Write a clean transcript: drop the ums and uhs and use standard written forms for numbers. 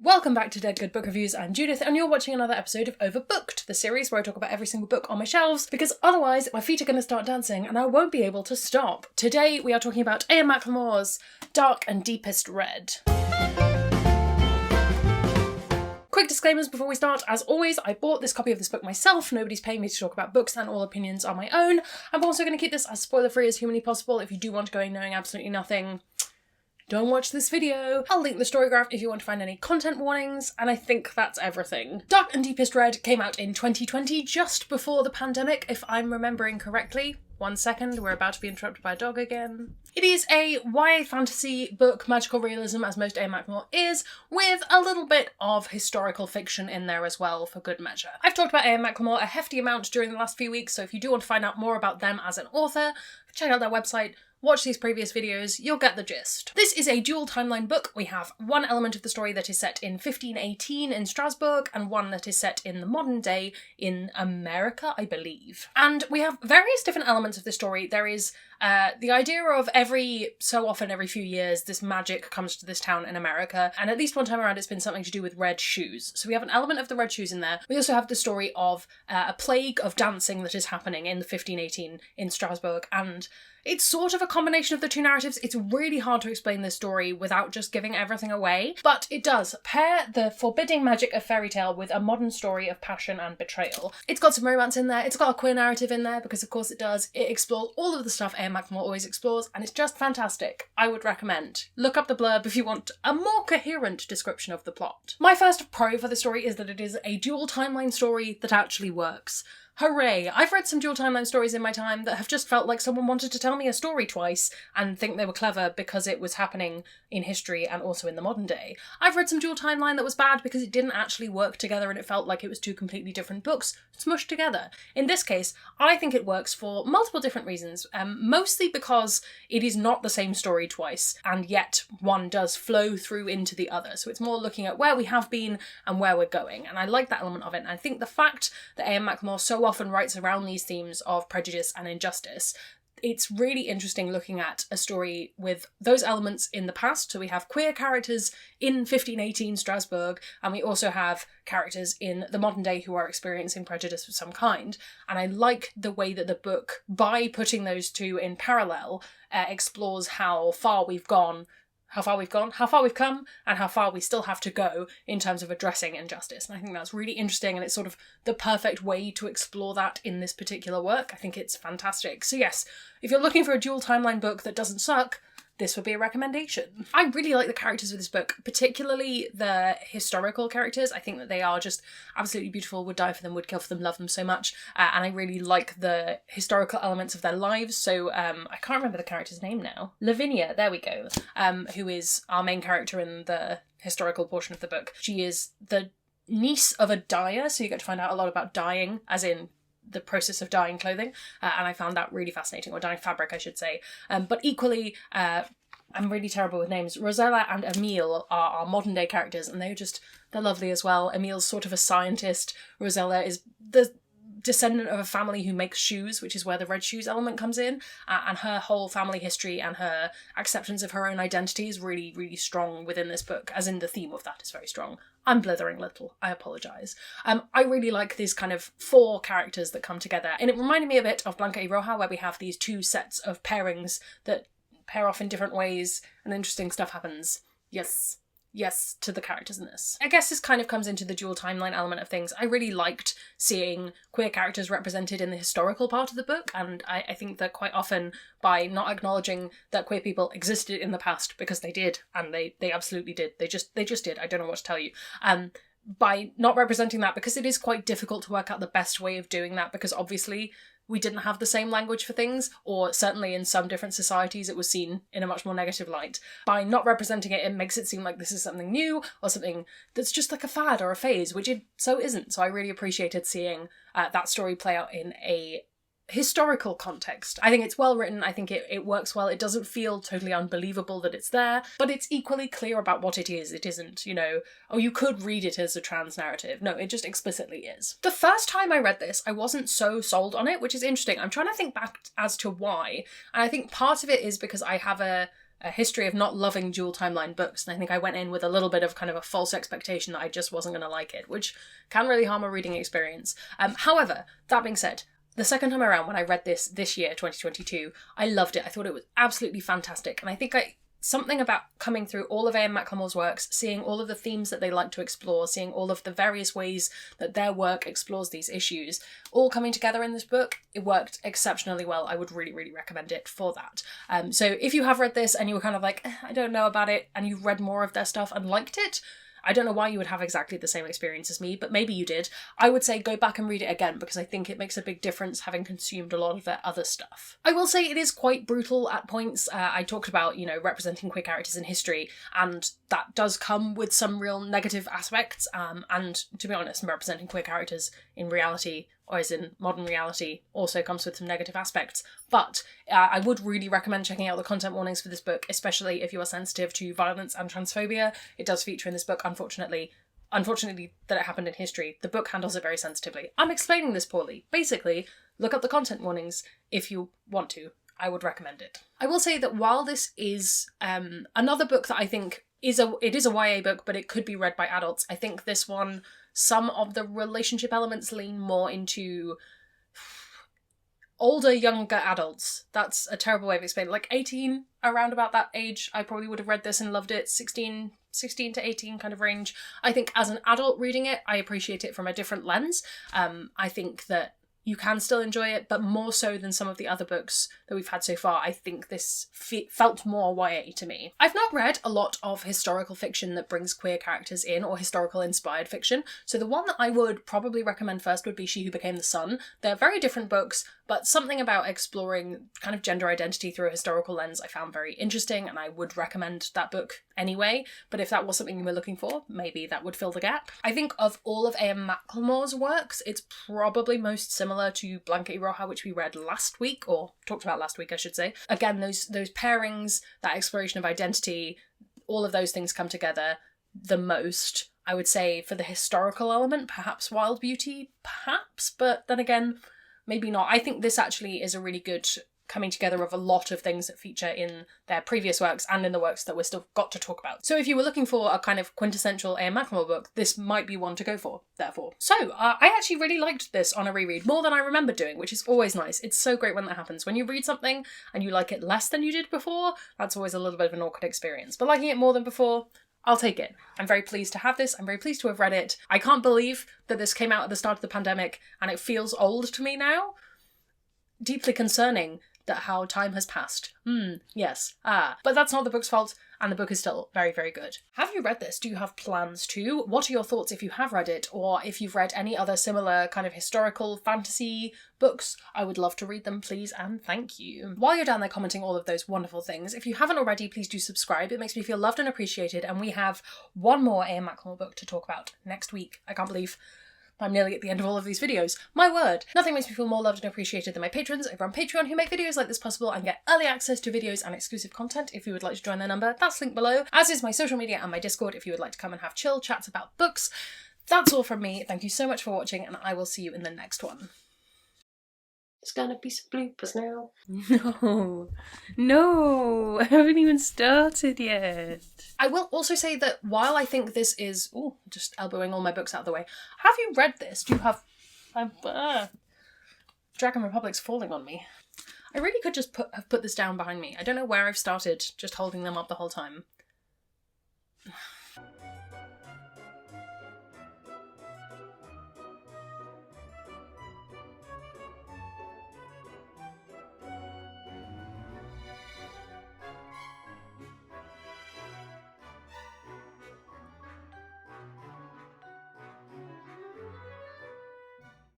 Welcome back to Dead Good Book Reviews. I'm Judith and you're watching another episode of Overbooked, the series where I talk about every single book on my shelves because otherwise my feet are going to start dancing and I won't be able to stop. Today we are talking about Ian McLemore's Dark and Deepest Red. Quick disclaimers before we start. As always, I bought this copy of this book myself. Nobody's paying me to talk about books and all opinions are my own. I'm also going to keep this as spoiler-free as humanly possible. If you do want to go in knowing absolutely nothing, don't watch this video. I'll link the story graph if you want to find any content warnings, and I think that's everything. Dark and Deepest Red came out in 2020, just before the pandemic, if I'm remembering correctly. 1 second, we're about to be interrupted by a dog again. It is a YA fantasy book, magical realism, as most Ian McLemore is, with a little bit of historical fiction in there as well, for good measure. I've talked about Ian McLemore a hefty amount during the last few weeks, so if you do want to find out more about them as an author, check out their website, watch these previous videos, you'll get the gist. This is a dual timeline book. We have one element of the story that is set in 1518 in Strasbourg and one that is set in the modern day in America, I believe. And we have various different elements of the story. There is the idea of every so often, every few years, this magic comes to this town in America, and at least one time around it's been something to do with red shoes. So we have an element of the red shoes in there. We also have the story of a plague of dancing that is happening in the 1518 in Strasbourg, and it's sort of a combination of the two narratives. It's really hard to explain this story without just giving everything away, but it does pair the forbidding magic of fairy tale with a modern story of passion and betrayal. It's got some romance in there, it's got a queer narrative in there, because of course it does. It explores all of the stuff Ian McLemore always explores, and it's just fantastic. I would recommend. Look up the blurb if you want a more coherent description of the plot. My first pro for the story is that it is a dual timeline story that actually works. Hooray! I've read some dual timeline stories in my time that have just felt like someone wanted to tell me a story twice and think they were clever because it was happening in history and also in the modern day. I've read some dual timeline that was bad because it didn't actually work together and it felt like it was two completely different books smushed together. In this case, I think it works for multiple different reasons, mostly because it is not the same story twice, and yet one does flow through into the other. So it's more looking at where we have been and where we're going, and I like that element of it. And I think the fact that Ian McLemore so often writes around these themes of prejudice and injustice, it's really interesting looking at a story with those elements in the past. So we have queer characters in 1518 Strasbourg, and we also have characters in the modern day who are experiencing prejudice of some kind. And I like the way that the book, by putting those two in parallel, explores how far we've come, and how far we still have to go in terms of addressing injustice. And I think that's really interesting, and it's sort of the perfect way to explore that in this particular work. I think it's fantastic. So yes, if you're looking for a dual timeline book that doesn't suck, this would be a recommendation. I really like the characters of this book, particularly the historical characters. I think that they are just absolutely beautiful, would die for them, would kill for them, love them so much. And I really like the historical elements of their lives. So I can't remember the character's name now. Lavinia, there we go, who is our main character in the historical portion of the book. She is the niece of a dyer, so you get to find out a lot about dyeing, as in the process of dyeing clothing, and I found that really fascinating, or dyeing fabric I should say. But equally, I'm really terrible with names. Rosella and Emile are our modern day characters, and they're lovely as well. Emile's sort of a scientist. Rosella is the descendant of a family who makes shoes, which is where the red shoes element comes in, and her whole family history and her acceptance of her own identity is really, really strong within this book, as in the theme of that is very strong. I'm blithering a little, I apologise. I really like these kind of four characters that come together, and it reminded me a bit of Blanca y Roja, where we have these two sets of pairings that pair off in different ways and interesting stuff happens. Yes to the characters in this. I guess this kind of comes into the dual timeline element of things. I really liked seeing queer characters represented in the historical part of the book, and I think that quite often, by not acknowledging that queer people existed in the past, because they did, and they absolutely did, they just did, I don't know what to tell you, by not representing that, because it is quite difficult to work out the best way of doing that, because obviously we didn't have the same language for things, or certainly in some different societies it was seen in a much more negative light. By not representing it, it makes it seem like this is something new, or something that's just like a fad or a phase, which it so isn't. So I really appreciated seeing that story play out in a historical context. I think it's well written, I think it works well, it doesn't feel totally unbelievable that it's there, but it's equally clear about what it is. It isn't, oh, you could read it as a trans narrative. No, it just explicitly is. The first time I read this, I wasn't so sold on it, which is interesting. I'm trying to think back as to why, and I think part of it is because I have a a history of not loving dual timeline books, and I think I went in with a little bit of kind of a false expectation that I just wasn't going to like it, which can really harm a reading experience. However, that being said, the second time around when I read this year, 2022, I loved it. I thought it was absolutely fantastic, and I think something about coming through all of A.M. McLemore's works, seeing all of the themes that they like to explore, seeing all of the various ways that their work explores these issues, all coming together in this book, it worked exceptionally well. I would really, really recommend it for that. So if you have read this and you were kind of like, I don't know about it, and you've read more of their stuff and liked it, I don't know why you would have exactly the same experience as me, but maybe you did. I would say go back and read it again, because I think it makes a big difference having consumed a lot of their other stuff. I will say it is quite brutal at points. I talked about, representing queer characters in history, and that does come with some real negative aspects, and to be honest, representing queer characters in reality, or as in modern reality, also comes with some negative aspects. But I would really recommend checking out the content warnings for this book, especially if you are sensitive to violence and transphobia. It does feature in this book, unfortunately that it happened in history. The book handles it very sensitively. I'm explaining this poorly. Basically, look up the content warnings if you want to. I would recommend it. I will say that while this is another book that I think is a YA book, but it could be read by adults, I think this one, some of the relationship elements lean more into older, younger adults. That's a terrible way of explaining it. Like 18, around about that age, I probably would have read this and loved it. 16 to 18 kind of range. I think as an adult reading it, I appreciate it from a different lens. I think that you can still enjoy it, but more so than some of the other books that we've had so far, I think this felt more YA to me. I've not read a lot of historical fiction that brings queer characters in, or historical inspired fiction, so the one that I would probably recommend first would be She Who Became the Sun. They're very different books, but something about exploring kind of gender identity through a historical lens I found very interesting, and I would recommend that book anyway, but if that was something you were looking for, maybe that would fill the gap. I think of all of A.M. McLemore's works, it's probably most similar to Blanca y Roja, which we read last week, or talked about last week, I should say. Again, those pairings, that exploration of identity, all of those things come together the most. I would say for the historical element, perhaps Wild Beauty, perhaps, but then again, maybe not. I think this actually is a really good coming together of a lot of things that feature in their previous works and in the works that we're still got to talk about. So if you were looking for a kind of quintessential A.M. McLemore book, this might be one to go for, therefore. So, I actually really liked this on a reread, more than I remember doing, which is always nice. It's so great when that happens. When you read something and you like it less than you did before, that's always a little bit of an awkward experience. But liking it more than before, I'll take it. I'm very pleased to have this. I'm very pleased to have read it. I can't believe that this came out at the start of the pandemic and it feels old to me now. Deeply concerning that how time has passed. Yes. But that's not the book's fault, and the book is still very, very good. Have you read this? Do you have plans to? What are your thoughts if you have read it, or if you've read any other similar kind of historical fantasy books? I would love to read them, please, and thank you. While you're down there commenting all of those wonderful things, if you haven't already, please do subscribe. It makes me feel loved and appreciated, and we have one more A.M. McLemore book to talk about next week. I can't believe I'm nearly at the end of all of these videos. My word! Nothing makes me feel more loved and appreciated than my patrons over on Patreon, who make videos like this possible and get early access to videos and exclusive content. If you would like to join their number, that's linked below, as is my social media and my Discord if you would like to come and have chill chats about books. That's all from me. Thank you so much for watching, and I will see you in the next one. There's gonna be some bloopers now. No, I haven't even started yet. I will also say that while I think this is... Ooh, just elbowing all my books out of the way. Have you read this? Do you have... Dragon Republic's falling on me. I really could just have put this down behind me. I don't know where I've started just holding them up the whole time.